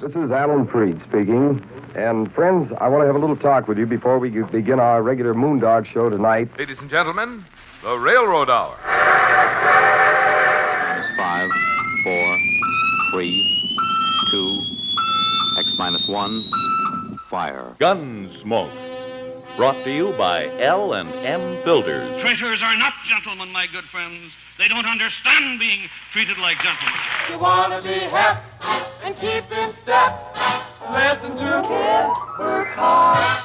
This is Alan Freed speaking. And, friends, I want to have a little talk with you before we begin our regular Moondog show tonight. Ladies and gentlemen, the Railroad Hour. -5, 4, 3, 2, X-1, fire. Gunsmoke. Brought to you by L&M Filters. Traitors are not gentlemen, my good friends. They don't understand being treated like gentlemen. You want to be hep and keep in step. Listen to kids, work hard.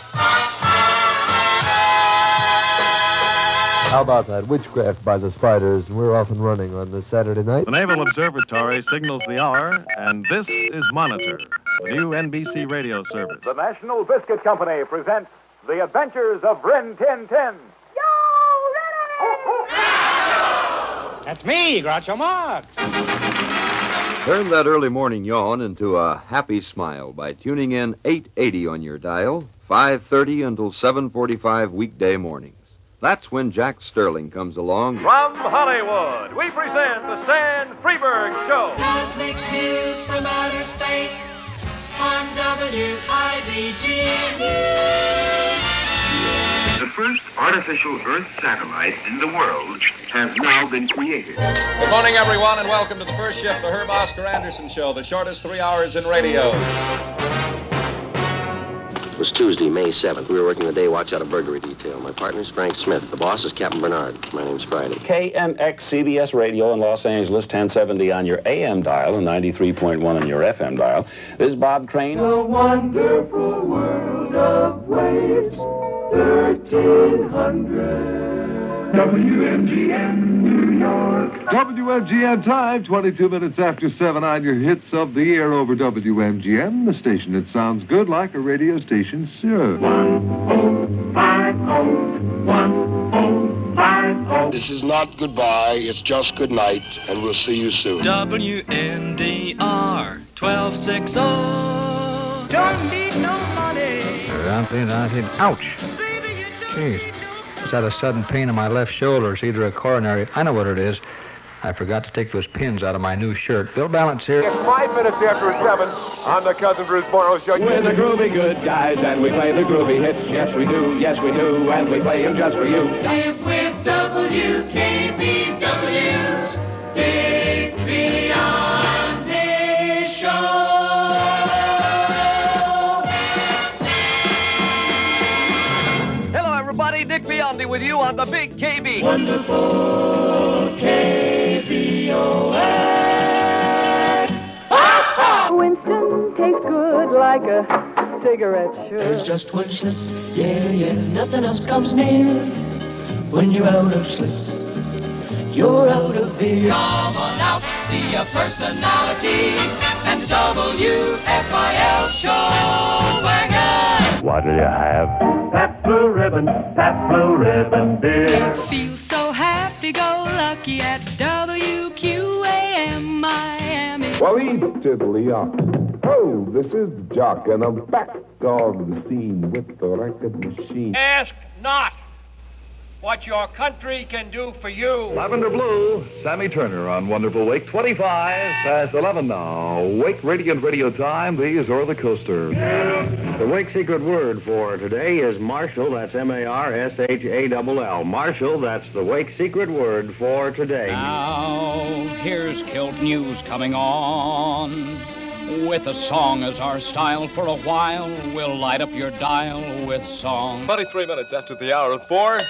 How about that? Witchcraft by the Spiders. We're off and running on this Saturday night. The Naval Observatory signals the hour, and this is Monitor, the new NBC radio service. The National Biscuit Company presents The Adventures of Rin Tin Tin. That's me, Groucho Marx. Turn that early morning yawn into a happy smile by tuning in 880 on your dial, 5:30 until 7:45 weekday mornings. That's when Jack Sterling comes along. From Hollywood, we present the Stan Freberg Show. Cosmic views from outer space on WIBG News. The first artificial Earth satellite in the world has now been created. Good morning, everyone, and welcome to the first shift, the Herb Oscar Anderson Show, the shortest 3 hours in radio. It was Tuesday, May 7th. We were working the day watch out of burglary detail. My partner's Frank Smith. The boss is Captain Bernard. My name's Friday. KMX CBS Radio in Los Angeles, 1070 on your AM dial and 93.1 on your FM dial. This is Bob Crane. The wonderful world of waves, 1300. WMGM, New York. WMGM time, 22 minutes after 7 on your hits of the year over WMGM, the station that sounds good like a radio station should. 1050. This is not goodbye, it's just good night, and we'll see you soon. WNDR 1260. Don't need no money. Ouch. Jeez. I had a sudden pain in my left shoulder. It's either a coronary. I know what it is. I forgot to take those pins out of my new shirt. Bill Balance here. It's 5 minutes after 7 on the Cousin Bruce Morrow Show. We're the groovy good guys, and we play the groovy hits. Yes, we do, and we play them just for you. Live with WKBW's Big Beyond the Show. Dick Biondi with you on the Big KB. Wonderful KBOS. Winston tastes good like a cigarette should. There's just one Schlitz, yeah, nothing else comes near. When you're out of Schlitz, you're out of beer. Come on out, see a personality, and the WFIL show wagon. What'll you have? That's Blue Ribbon beer. Feel so happy-go-lucky at WQAM Miami. Waleed Tiddly up. Oh, this is the Jock, and I'm back on the scene with the record machine. Ask not what your country can do for you. Lavender Blue, Sammy Turner on Wonderful Wake, 25:11 now. Wake Radiant Radio Time, these are the coasters. The Wake secret word for today is Marshall. That's MARSHALL. Marshall, that's the Wake secret word for today. Now, here's Kilt News coming on. With a song as our style for a while, we'll light up your dial with song. 23 minutes after the hour of 4.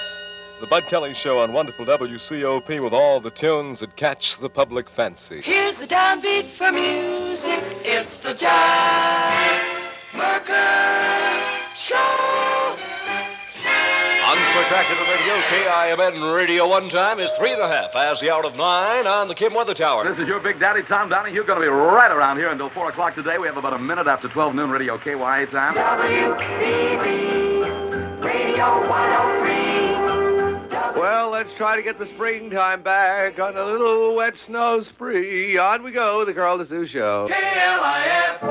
The Bud Kelly Show on wonderful WCOP with all the tunes that catch the public fancy. Here's the downbeat for music. It's the Jack Merker Show. On Spectacular Radio, KIMN Radio One time is 3:30 as the hour of 9 on the Kim Weather Tower. This is your Big Daddy, Tom Donahue, going to be right around here until 4 o'clock today. We have about a minute after 12 noon radio KYA time. WBB Radio 103. Well, let's try to get the springtime back on a little wet snow spree. On we go, the Carl DeSue Show. KLIF.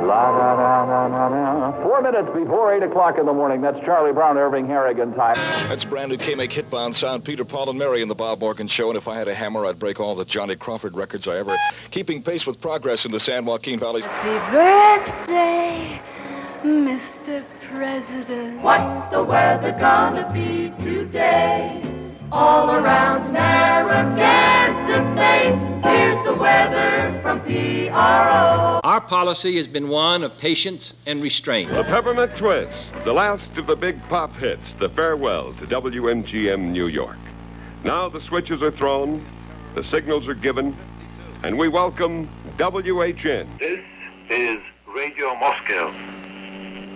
La, la, la, la, la, la. 4 minutes before 8 o'clock in the morning. That's Charlie Brown, Irving Harrigan time. That's brand new K-Make Hitbound sound. Peter, Paul, and Mary in the Bob Morgan Show. And if I had a hammer, I'd break all the Johnny Crawford records I ever. Keeping pace with progress in the San Joaquin Valley. Happy birthday, Mr. President. What's the weather gonna be today? All around Narragansett Bay, here's the weather from PRO. Our policy has been one of patience and restraint. The Peppermint Twist, the last of the big pop hits, the farewell to WMGM New York. Now the switches are thrown, the signals are given, and we welcome WHN. This is Radio Moscow.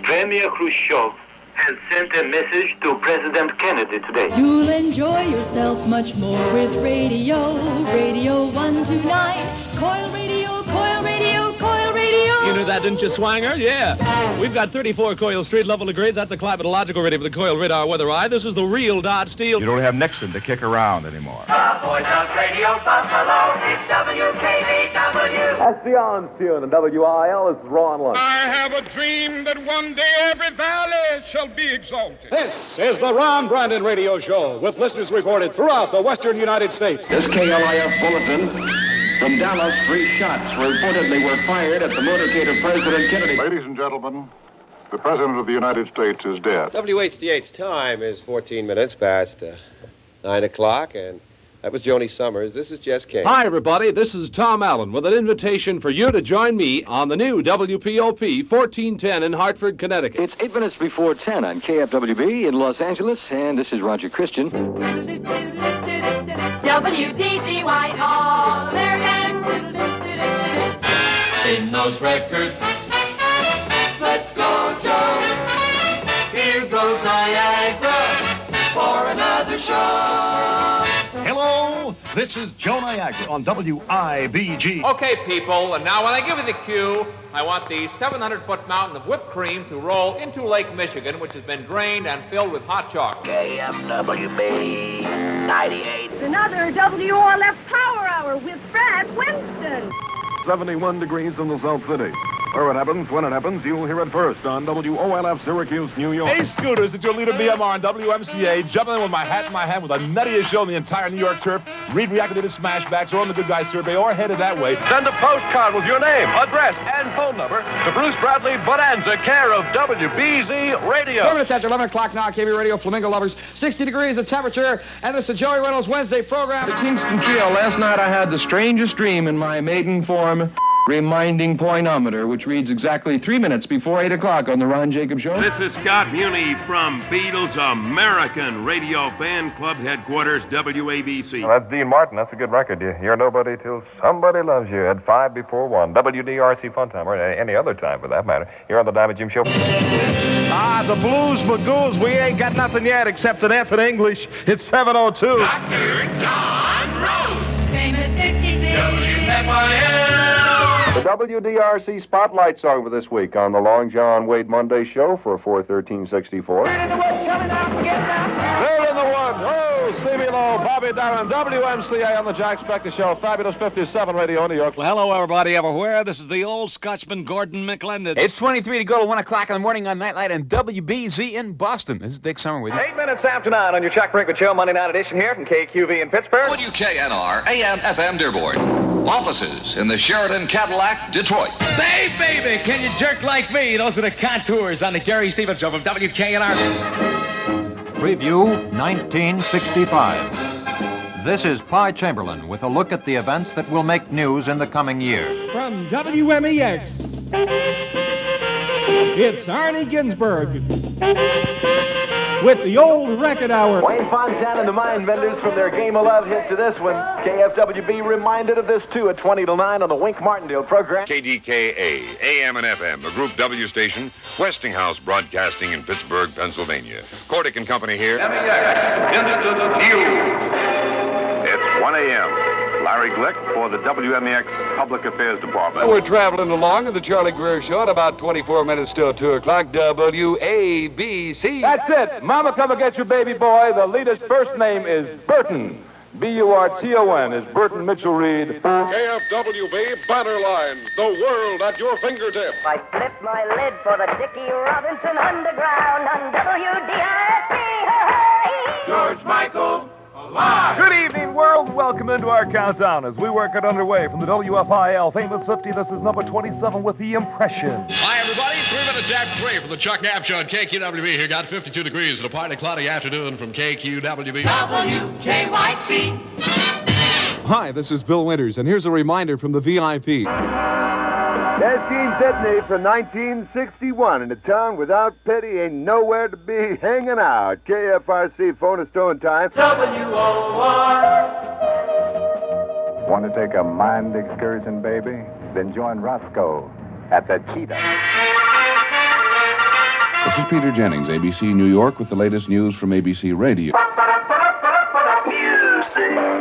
Premier Khrushchev has sent a message to President Kennedy today. You'll enjoy yourself much more with Radio 129. Coil radio, coil radio, coil radio. You knew that, didn't you, Swanger? Yeah. We've got 34 coil street level degrees. That's a climatological rating for the coil radar weather eye. This is the real Dodge Steel. You don't have Nixon to kick around anymore. The voice of Radio Buffalo is WKBW. That's the on tune, and WIL is Ron Lund. I have a dream that one day every valley shall be exalted. This is the Ron Brandon Radio Show, with listeners reported throughout the western United States. This KLIF bulletin from Dallas, 3 shots reportedly were fired at the motorcade of President Kennedy. Ladies and gentlemen, the President of the United States is dead. WHDH time is 14 minutes past 9 o'clock, and that was Joni Summers. This is Jess King. Hi, everybody. This is Tom Allen with an invitation for you to join me on the new WPOP 1410 in Hartford, Connecticut. It's 8 minutes before 10 on KFWB in Los Angeles, and this is Roger Christian. WDGY All American. In those records, let's go, Joe. Here goes Niagara for another show. Hello, this is Joe Niagara on WIBG. Okay, people, and now when I give you the cue, I want the 700-foot mountain of whipped cream to roll into Lake Michigan, which has been drained and filled with hot chocolate. KFWB 98. Another WRLF Power Hour with Brad Winston. 71 degrees in the South City. Where it happens, when it happens, you'll hear it first on WOLF Syracuse, New York. Hey, Scooters, it's your leader BMR on WMCA, jumping in with my hat in my hand with the nuttiest show in the entire New York turf. Read reactivated smashbacks or on the Good Guys survey or headed that way. Send a postcard with your name, address, and phone number to Bruce Bradley Bonanza, care of WBZ Radio. 4 minutes after 11 o'clock now, KB Radio, Flamingo Lovers, 60 degrees of temperature, and it's the Joey Reynolds Wednesday program. The Kingston Trio, last night I had the strangest dream in my maiden form reminding pointometer, which reads exactly 3 minutes before 8 o'clock on the Ron Jacobs Show. This is Scott Muni from Beatles American Radio Fan Club Headquarters, WABC. Well, that's Dean Martin. That's a good record. You're nobody till somebody loves you at 5 before 1. WDRC Fun Time, or any other time for that matter. Here on the Diamond Jim Show. Ah, the Blues Magoos. We ain't got nothing yet except an F in English. It's 7:02. Dr. Don Rose. Famous 56. WFIL. The WDRC Spotlight song for this week on the Long John Wade Monday Show for 4/13/64. They're in the one. Oh, Stevie Lowe, Bobby Darin, WMCA on the Jack Spector Show. Fabulous 57 Radio New York. Well, hello, everybody everywhere. This is the old Scotchman, Gordon McLendon. It's 23 to go to 1 o'clock in the morning on Nightlight and WBZ in Boston. This is Dick Summer with you. 8 minutes after 9 on your Chuck Brinkman Show, Monday night edition here from KQV in Pittsburgh. WKNR, AM, FM Dearborn. Offices in the Sheridan Cadillac, Detroit. Say, baby, can you jerk like me? Those are the contours on the Gary Stevens Show from WKNR. Preview 1965. This is Pi Chamberlain with a look at the events that will make news in the coming year. From WMEX, it's Arnie Ginsberg with the old record hour. Wayne Fontan and the Mind Vendors from their Game of Love hit to this one. KFWB reminded of this, too, at 20 to 9 on the Wink Martindale program. KDKA, AM and FM, a Group W station, Westinghouse Broadcasting in Pittsburgh, Pennsylvania. Cordick and Company here. MEX, Instant News. It's 1 a.m. Larry Glick for the WMEX Public Affairs Department. We're traveling along in the Charlie Greer Show at about 24 minutes till 2 o'clock, WABC. That's it. Mama, come and get your baby boy. The leader's first name is Burton. B-U-R-T-O-N is Burton Mitchell Reed. KFWB banner line, the world at your fingertips. I flipped my lid for the Dickie Robinson Underground on WDIP. George Michael, alive! Good evening, world. Welcome into our countdown as we work it underway from the WFIL Famous 50. This is number 27 with The Impression. Hi, everybody. 3 minutes after 3 from the Chuck Knapp Show on KQWB. Here got 52 degrees and a partly cloudy afternoon from KQWB. WKYC. Hi, this is Bill Winters, and here's a reminder from the VIP. That scene detonates from 1961 in a town without Petty ain't nowhere to be hanging out. KFRC phone a stone time. WOR. Want to take a mind excursion, baby? Then join Roscoe at the Cheetah. This is Peter Jennings, ABC New York, with the latest news from ABC Radio.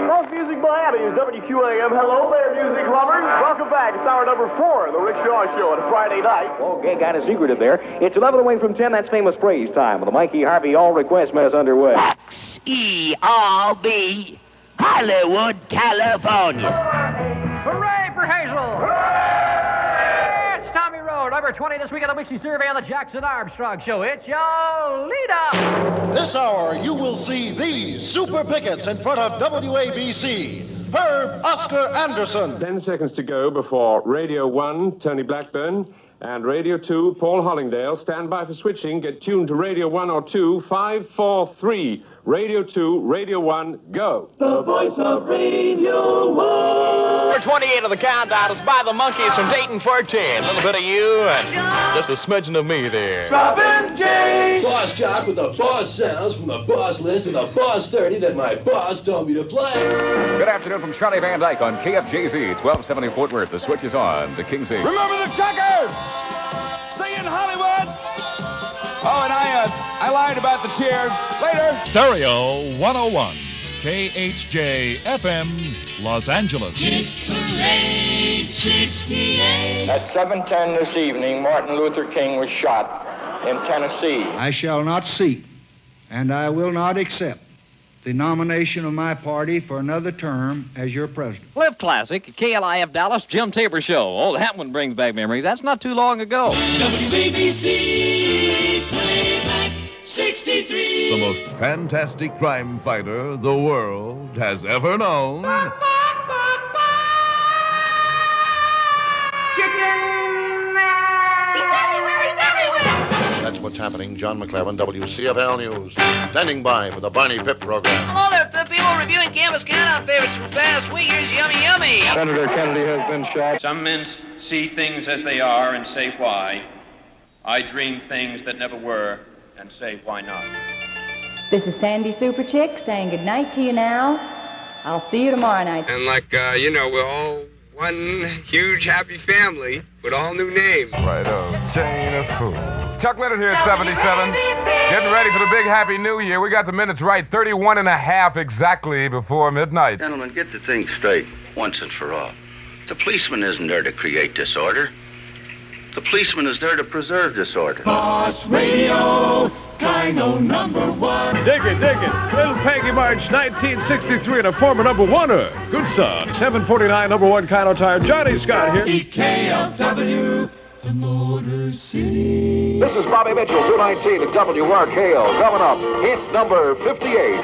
Most Music Miami is WQAM. Hello there, music lovers. Welcome back. It's hour number 4 of the Rick Shaw Show on a Friday night. Okay, got a secretive there. It's 11 away from 10. That's famous praise time with the Mikey Harvey All Request Mess underway. XERB, Hollywood, California. Hooray for Hazel! It's Tommy Road, number 20 this week on the weekly survey on the Jackson Armstrong Show. It's your leader. This hour, you will see these super pickets in front of WABC. Herb Oscar Anderson. 10 seconds to go before Radio 1, Tony Blackburn, and Radio 2, Paul Hollingdale. Stand by for switching. Get tuned to Radio 1 or 2, 5, 4, 3. Radio 2, Radio 1, go. The voice of Radio 1. Number 28 of the countdown is by the Monkees from Dayton 14. A little bit of you and just a smidgen of me there. Robin J. Boss Jock with the boss sounds from the boss list and the boss 30 that my boss told me to play. Good afternoon from Charlie Van Dyke on KFJZ, 1270 Fort Worth. The switch is on to King's Eve. Remember the Chuckers! Singing Hollywood! Oh, and I lied about the tears. Later. Stereo 101, KHJ FM, Los Angeles. Parade 68. At 7:10 this evening, Martin Luther King was shot in Tennessee. I shall not seek, and I will not accept the nomination of my party for another term as your president. Live Classic, KLIF Dallas, Jim Tabor Show. Oh, that one brings back memories. That's not too long ago. WABC Playback 63. The most fantastic crime fighter the world has ever known. That's what's happening. John McLaren, WCFL News. Standing by for the Barney Pip program. Hello there, people reviewing Campus Countdown favorites from the past week. Here's Yummy Yummy. Senator Kennedy has been shot. Some men see things as they are and say why. I dream things that never were and say why not. This is Sandy Super Chick saying good night to you now. I'll see you tomorrow night. And we're all one huge happy family with all new names. Righto, chain of fools. Chuck Leonard here at 77. Getting ready for the big happy new year. We got the minutes right, 31 and a half exactly before midnight. Gentlemen, get the thing straight once and for all. The policeman isn't there to create disorder. The policeman is there to preserve disorder. Boss Radio, Dino number 1. Dig it. Little Peggy March, 1963, and a former number one-er. Good song. 749, number 1 Kino Tire. Johnny Scott here. KFW, the Motor City. This is Bobby Mitchell, 219 at WRKO. Coming up, hit number 58.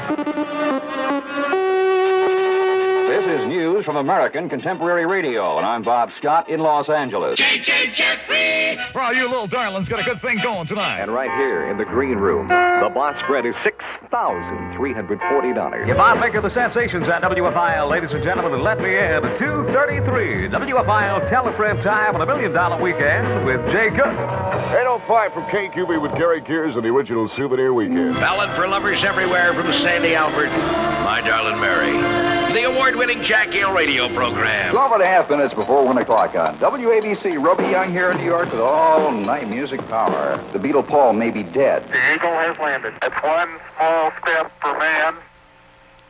This is news from American Contemporary Radio, and I'm Bob Scott in Los Angeles. JJ Jeffrey! Well, you little darlings got a good thing going tonight. And right here in the green room, the boss spread is $6,340. Yvonne Baker, the sensations at WFIL, ladies and gentlemen, and let me in at 2:33. WFIL Telefriend time on $1 Million Weekend with Jay Cook. 8:05 from KQB with Gary Gears and the original Souvenir Weekend. Ballad for lovers everywhere from Sandy Alford, My Darling Mary. The award-winning Jack Hill radio program. 12.5 minutes before 1 o'clock on WABC. Roby Young here in New York with all night music power. The Beatle Paul may be dead. The Eagle has landed. It's one small step for man,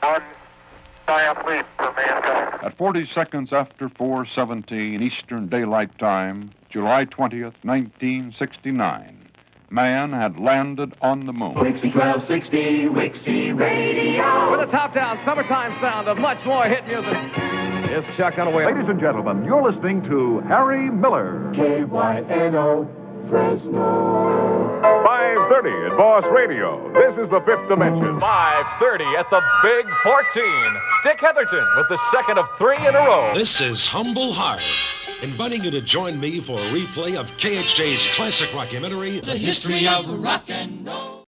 one giant leap for mankind. At 40 seconds after 4:17 Eastern Daylight Time, July 20th, 1969, man had landed on the moon. Wixie 1260, Wixie Radio. With a top-down summertime sound of much more hit music. It's Chuck Dunaway. Ladies and gentlemen, you're listening to Harry Miller. KYNO, Fresno. 5:30 at Boss Radio. This is the Fifth Dimension. 5:30 at the Big 14. Dick Heatherton with the second of 3 in a row. This is Humble Harv, inviting you to join me for a replay of KHJ's classic rockumentary, The History of Rock and Roll.